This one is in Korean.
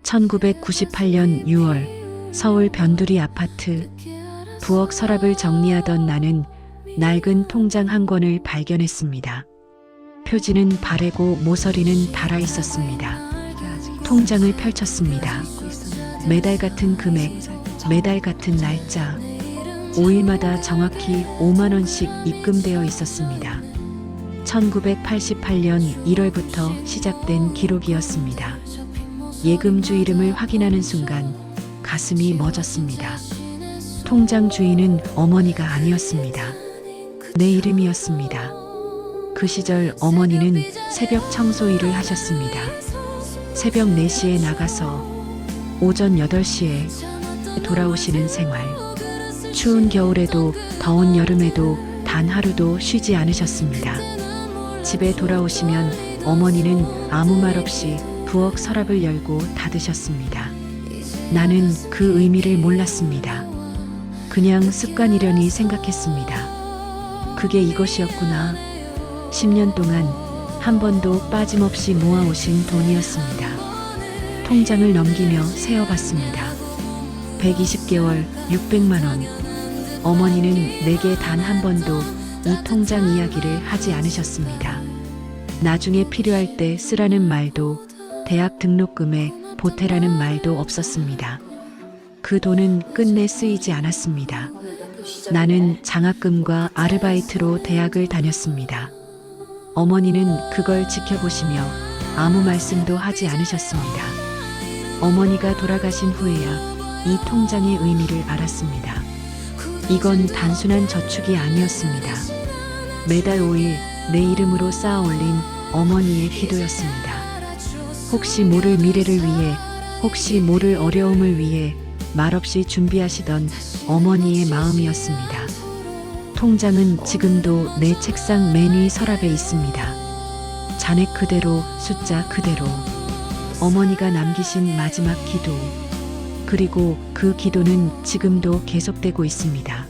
1998년 6월 서울 변두리 아파트. 부엌 서랍을 정리하던 나는 낡은 통장 한 권을 발견했습니다. 표지는 바래고 모서리는 닳아 있었습니다. 통장을 펼쳤습니다. 매달 같은 금액, 매달 같은 날짜, 5일마다 정확히 5만 원씩 입금되어 있었습니다. 1988년 1월부터 시작된 기록이었습니다. 예금주 이름을 확인하는 순간 가슴이 멎었습니다. 통장 주인은 어머니가 아니었습니다. 내 이름이었습니다. 그 시절 어머니는 새벽 청소 일을 하셨습니다. 새벽 4시에 나가서 오전 8시에 돌아오시는 생활. 추운 겨울에도 더운 여름에도 단 하루도 쉬지 않으셨습니다. 집에 돌아오시면 어머니는 아무 말 없이 부엌 서랍을 열고 닫으셨습니다. 나는 그 의미를 몰랐습니다. 그냥 습관이려니 생각했습니다. 그게 이것이었구나. 10년 동안 한 번도 빠짐없이 모아오신 돈이었습니다. 통장을 넘기며 세어봤습니다. 120개월 600만 원. 어머니는 내게 단 한 번도 이 통장 이야기를 하지 않으셨습니다. 나중에 필요할 때 쓰라는 말도, 대학 등록금에 보태라는 말도 없었습니다. 그 돈은 끝내 쓰이지 않았습니다. 나는 장학금과 아르바이트로 대학을 다녔습니다. 어머니는 그걸 지켜보시며 아무 말씀도 하지 않으셨습니다. 어머니가 돌아가신 후에야 이 통장의 의미를 알았습니다. 이건 단순한 저축이 아니었습니다. 매달 5일 내 이름으로 쌓아 올린 어머니의 기도였습니다. 혹시 모를 미래를 위해, 혹시 모를 어려움을 위해 말없이 준비하시던 어머니의 마음이었습니다. 통장은 지금도 내 책상 맨 위 서랍에 있습니다. 잔액 그대로, 숫자 그대로. 어머니가 남기신 마지막 기도. 그리고 그 기도는 지금도 계속되고 있습니다.